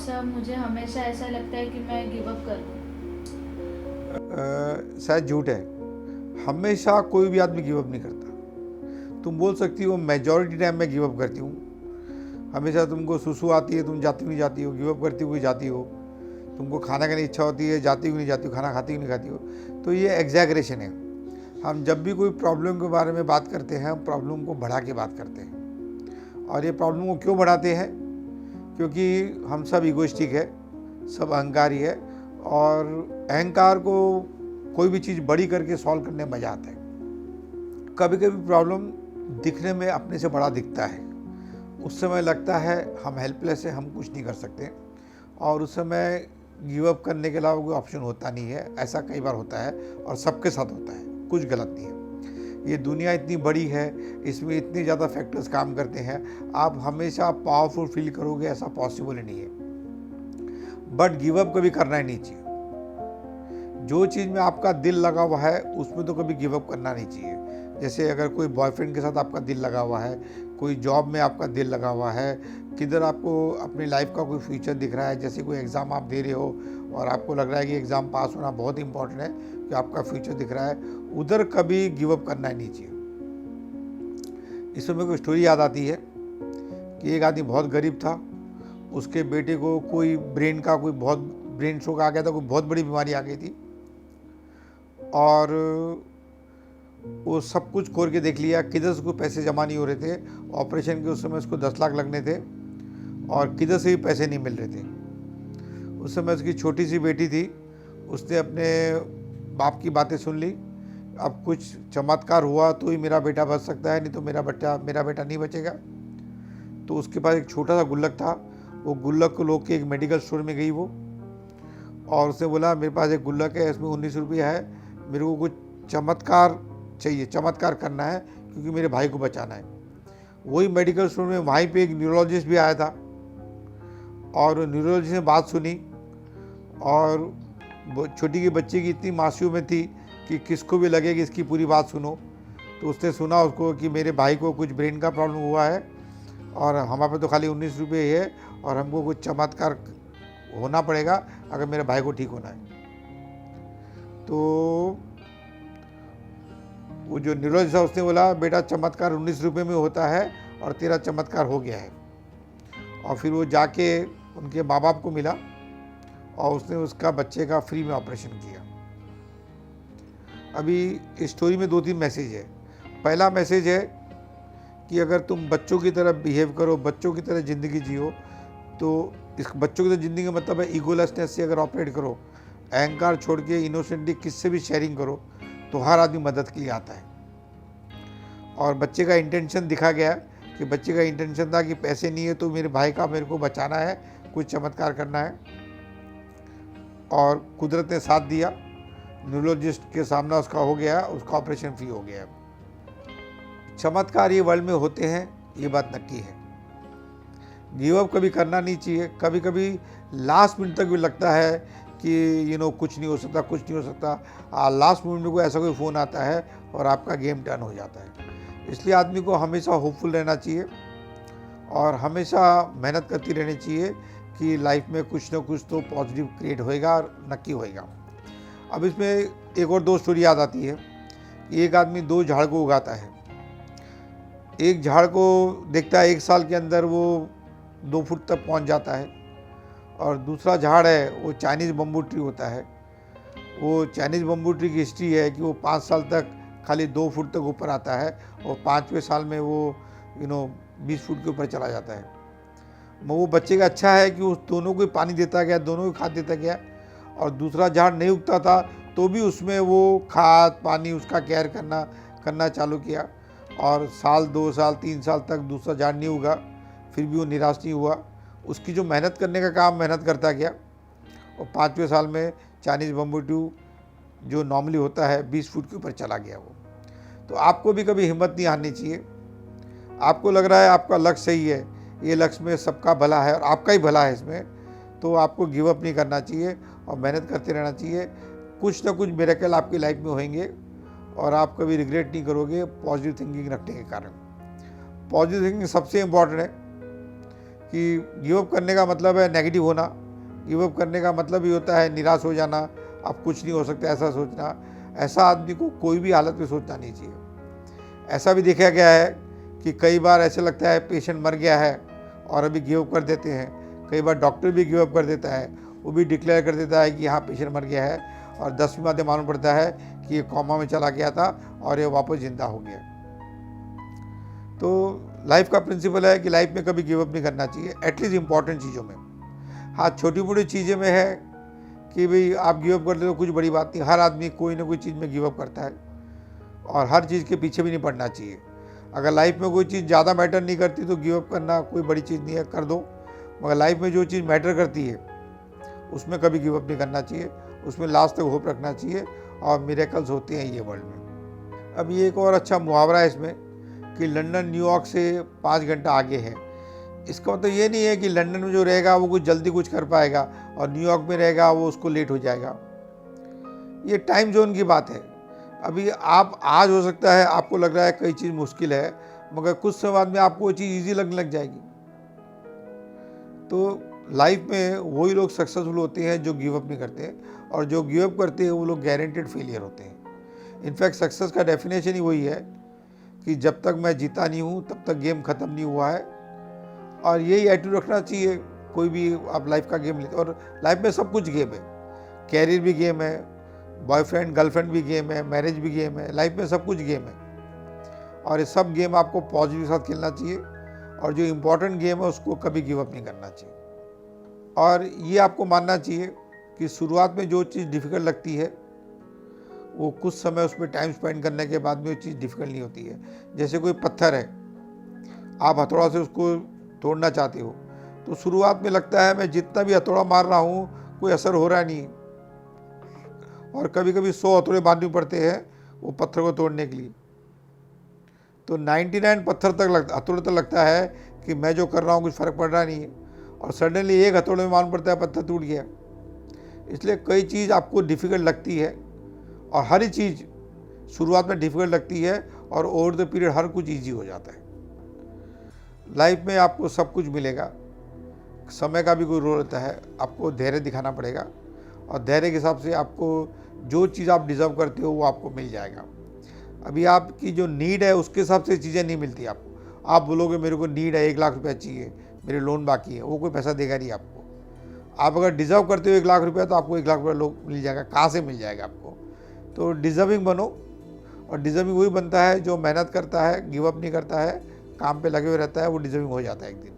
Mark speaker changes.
Speaker 1: मुझे हमेशा ऐसा लगता है कि मैं गिव अप कर दूं।
Speaker 2: शायद झूठ है। हमेशा कोई भी आदमी गिव अप नहीं करता। तुम बोल सकती हो मेजॉरिटी टाइम मैं गिव अप करती हूँ। हमेशा तुमको सुसु आती है, तुम जाती हुई नहीं जाती हो, गिव अप करती हुई जाती हो। तुमको खाना खाने की इच्छा होती है, जाती हुई नहीं जाती हो, खाना खाती हुई नहीं खाती हो। तो ये एग्जैगरेशन है। हम जब भी कोई प्रॉब्लम के बारे में बात करते हैं, हम प्रॉब्लम को बढ़ा के बात करते हैं। और ये प्रॉब्लम को क्यों बढ़ाते हैं? क्योंकि हम सब इगोइस्टिक है, सब अहंकारी है। और अहंकार को कोई भी चीज़ बड़ी करके सॉल्व करने में मज़ा आता है। कभी कभी प्रॉब्लम दिखने में अपने से बड़ा दिखता है। उस समय लगता है हम हेल्पलेस है, हम कुछ नहीं कर सकते। और उस समय गिव अप करने के अलावा कोई ऑप्शन होता नहीं है। ऐसा कई बार होता है और सबके साथ होता है, कुछ गलत नहीं है। ये दुनिया इतनी बड़ी है, इसमें इतने ज़्यादा फैक्टर्स काम करते हैं। आप हमेशा पावरफुल फील करोगे, ऐसा पॉसिबल ही नहीं है। बट गिव अप कभी करना ही नहीं चाहिए। जो चीज़ में आपका दिल लगा हुआ है उसमें तो कभी गिव अप करना नहीं चाहिए। जैसे अगर कोई बॉयफ्रेंड के साथ आपका दिल लगा हुआ है, कोई जॉब में आपका दिल लगा हुआ है, किधर आपको अपनी लाइफ का कोई फ्यूचर दिख रहा है, जैसे कोई एग्ज़ाम आप दे रहे हो और आपको लग रहा है कि एग्ज़ाम पास होना बहुत इंपॉर्टेंट है, कि आपका फ्यूचर दिख रहा है, उधर कभी गिव अप करना ही नहीं चाहिए। इसमें मेरे को स्टोरी याद आती है कि एक आदमी बहुत गरीब था। उसके बेटे को कोई बहुत ब्रेन स्ट्रोक आ गया था, कोई बहुत बड़ी बीमारी आ गई थी। और वो सब कुछ खोल के देख लिया, किधर से उसको पैसे जमा नहीं हो रहे थे। ऑपरेशन के उस समय उसको 10 लाख लगने थे और किधर से भी पैसे नहीं मिल रहे थे। उस समय उसकी छोटी सी बेटी थी, उसने अपने बाप की बातें सुन ली। अब कुछ चमत्कार हुआ तो ही मेरा बेटा बच सकता है, नहीं तो मेरा बेटा नहीं बचेगा। तो उसके पास एक छोटा सा गुल्लक था। वो गुल्लक को लोग के एक मेडिकल स्टोर में गई वो, और उसने बोला मेरे पास एक गुल्लक है, इसमें 19 रुपये है, मेरे को कुछ चमत्कार चाहिए, चमत्कार करना है क्योंकि मेरे भाई को बचाना है। वही मेडिकल स्टोर में वहीं पे एक न्यूरोलॉजिस्ट भी आया था और न्यूरोलॉजिस्ट ने बात सुनी। और छोटी की बच्चे की इतनी मासूम में थी कि किसको भी लगे कि इसकी पूरी बात सुनो। तो उसने सुना उसको कि मेरे भाई को कुछ ब्रेन का प्रॉब्लम हुआ है और हमारे पे तो खाली 19 रुपये ही है और हमको कुछ चमत्कार होना पड़ेगा अगर मेरे भाई को ठीक होना है। तो वो जो न्यूरोलॉजिस्ट था उसने बोला बेटा चमत्कार 19 रुपये में होता है और तेरा चमत्कार हो गया है। और फिर वो जाके उनके माँ बाप को मिला और उसने उसका बच्चे का फ्री में ऑपरेशन किया। अभी इस स्टोरी में 2-3 मैसेज है। पहला मैसेज है कि अगर तुम बच्चों की तरह बिहेव करो, बच्चों की तरह ज़िंदगी जियो, तो इस बच्चों की तरह ज़िंदगी का मतलब है ईगोलेसनेस से अगर ऑपरेट करो, अहंकार छोड़ के इनोसेंटली किससे भी शेयरिंग करो, तो हर आदमी मदद के लिए आता है। और बच्चे का इंटेंशन दिखा गया कि बच्चे का इंटेंशन था कि पैसे नहीं है तो मेरे भाई का मेरे को बचाना है, कुछ चमत्कार करना है। और कुदरत ने साथ दिया, न्यूरोलॉजिस्ट के सामना उसका हो गया, उसका ऑपरेशन फ्री हो गया। चमत्कार ये वर्ल्ड में होते हैं, ये बात नक्की है। गिव अप कभी करना नहीं चाहिए। कभी कभी लास्ट मिनट तक भी लगता है कि कुछ नहीं हो सकता, कुछ नहीं हो सकता। लास्ट मिनट में कोई ऐसा कोई फ़ोन आता है और आपका गेम टर्न हो जाता है। इसलिए आदमी को हमेशा होपफुल रहना चाहिए और हमेशा मेहनत करती रहनी चाहिए कि लाइफ में कुछ ना कुछ तो पॉजिटिव क्रिएट होएगा और नक्की होएगा। अब इसमें एक और 2 स्टोरी याद आती है कि एक आदमी 2 झाड़ को उगाता है। एक झाड़ को देखता है 1 साल के अंदर वो 2 फुट तक पहुंच जाता है, और दूसरा झाड़ है वो चाइनीज़ बम्बू ट्री होता है। वो चाइनीज़ बम्बू ट्री की हिस्ट्री है कि वो 5 साल तक खाली 2 फुट तक ऊपर आता है और 5वें साल में वो 20 फुट के ऊपर चला जाता है। वो बच्चे का अच्छा है कि उस दोनों को पानी देता गया, दोनों को खाद देता गया। और दूसरा झाड़ नहीं उगता था तो भी उसमें वो खाद पानी उसका केयर करना चालू किया। और साल 2 साल 3 साल तक दूसरा झाड़ नहीं उगा, फिर भी वो निराश नहीं हुआ। उसकी जो मेहनत करने का काम मेहनत करता गया और 5वें साल में चाइनीज़ बम्बू ट्री जो नॉर्मली होता है 20 फुट के ऊपर चला गया वो। तो आपको भी कभी हिम्मत नहीं हारनी चाहिए। आपको लग रहा है आपका लक्ष्य सही है, ये लक्ष्य में सबका भला है और आपका ही भला है इसमें, तो आपको गिव अप नहीं करना चाहिए और मेहनत करते रहना चाहिए। कुछ ना कुछ मिरेकल आपकी लाइफ में होंगे और आप कभी रिग्रेट नहीं करोगे पॉजिटिव थिंकिंग रखने के कारण। पॉजिटिव थिंकिंग सबसे इम्पॉर्टेंट है कि गिव अप करने का मतलब है नेगेटिव होना, गिव अप करने का मतलब ही होता है निराश हो जाना, अब कुछ नहीं हो सकता ऐसा सोचना। ऐसा आदमी को कोई भी हालत में सोचना नहीं चाहिए। ऐसा भी देखा गया है कि कई बार ऐसे लगता है पेशेंट मर गया है और अभी गिव अप कर देते हैं। कई बार डॉक्टर भी गिव अप कर देता है, वो भी डिक्लेयर कर देता है कि हाँ पेशेंट मर गया है, और 10वीं बातें मालूम पड़ता है कि ये कोमा में चला गया था और ये वापस जिंदा हो गया। तो लाइफ का प्रिंसिपल है कि लाइफ में कभी गिव अप नहीं करना चाहिए, एटलीस्ट इंपॉर्टेंट चीज़ों में। हाँ, छोटी मोटी चीज़ें में है कि भाई आप गिव अप कर दे तो कुछ बड़ी बात नहीं। हर आदमी कोई ना कोई चीज़ में गिव अप करता है, और हर चीज़ के पीछे भी नहीं पड़ना चाहिए। अगर लाइफ में कोई चीज़ ज़्यादा मैटर नहीं करती तो गिव अप करना कोई बड़ी चीज़ नहीं है, कर दो। मगर लाइफ में जो चीज़ मैटर करती है उसमें कभी गिव अप नहीं करना चाहिए, उसमें लास्ट तक होप रखना चाहिए, और मिरेकल्स होते हैं ये वर्ल्ड में। अब ये एक और अच्छा मुहावरा है इसमें कि लंदन न्यूयॉर्क से 5 घंटा आगे है। इसका मतलब ये नहीं है कि लंदन में जो रहेगा वो कुछ जल्दी कुछ कर पाएगा और न्यूयॉर्क में रहेगा वो उसको लेट हो जाएगा। ये टाइम जोन की बात है। अभी आप आज हो सकता है आपको लग रहा है कई चीज़ मुश्किल है, मगर कुछ समय बाद में आपको वो चीज़ ईजी लगने लग जाएगी। तो लाइफ में वही लोग सक्सेसफुल होते हैं जो गिव अप नहीं करते, और जो गिव अप करते हैं वो लोग गारंटेड फेलियर होते हैं। इनफैक्ट सक्सेस का डेफिनेशन ही वही है कि जब तक मैं जीता नहीं हूँ तब तक गेम ख़त्म नहीं हुआ है। और यही एटीट्यूड रखना चाहिए कोई भी आप लाइफ का गेम लेते। और लाइफ में सब कुछ गेम है, कैरियर भी गेम है, बॉयफ्रेंड गर्लफ्रेंड भी गेम है, मैरिज भी गेम है, लाइफ में सब कुछ गेम है। और ये सब गेम आपको पॉजिटिव के साथ खेलना चाहिए, और जो इम्पोर्टेंट गेम है उसको कभी गिव अप नहीं करना चाहिए। और ये आपको मानना चाहिए कि शुरुआत में जो चीज़ डिफ़िकल्ट लगती है वो कुछ समय उसमें टाइम स्पेंड करने के बाद में वो चीज़ डिफ़िकल्ट नहीं होती है। जैसे कोई पत्थर है, आप हथौड़ा से उसको तोड़ना चाहते हो, तो शुरुआत में लगता है मैं जितना भी हथौड़ा मार रहा हूँ कोई असर हो रहा नहीं, और कभी कभी 100 हथौड़े मारने पड़ते हैं वो पत्थर को तोड़ने के लिए। तो 99 हथौड़े तक लगता है कि मैं जो कर रहा हूँ कुछ फ़र्क पड़ रहा नहीं है, और सडनली एक हथौड़े में मालूम पड़ता है पत्थर टूट गया। इसलिए कई चीज़ आपको डिफ़िकल्ट लगती है, और हर चीज़ शुरुआत में डिफ़िकल्ट लगती है, और ओवर द पीरियड हर कुछ ईजी हो जाता है। लाइफ में आपको सब कुछ मिलेगा, समय का भी कोई रोल होता है, आपको धैर्य दिखाना पड़ेगा, और धैर्य के हिसाब से आपको जो चीज़ आप डिज़र्व करते हो वो आपको मिल जाएगा। अभी आपकी जो नीड है उसके हिसाब से चीज़ें नहीं मिलती आपको। आप बोलोगे मेरे को नीड है 1 लाख रुपया चाहिए, मेरे लोन बाकी है, वो कोई पैसा देगा नहीं आपको। आप अगर डिज़र्व करते हो 1 लाख रुपया तो आपको 1 लाख रुपया लोन मिल जाएगा, कहाँ से मिल जाएगा आपको। तो डिज़र्विंग बनो, और डिज़र्विंग वही बनता है जो मेहनत करता है, गिव अप नहीं करता है, काम पे लगे हुए रहता है, वो डिज़र्विंग हो जाता है एक दिन।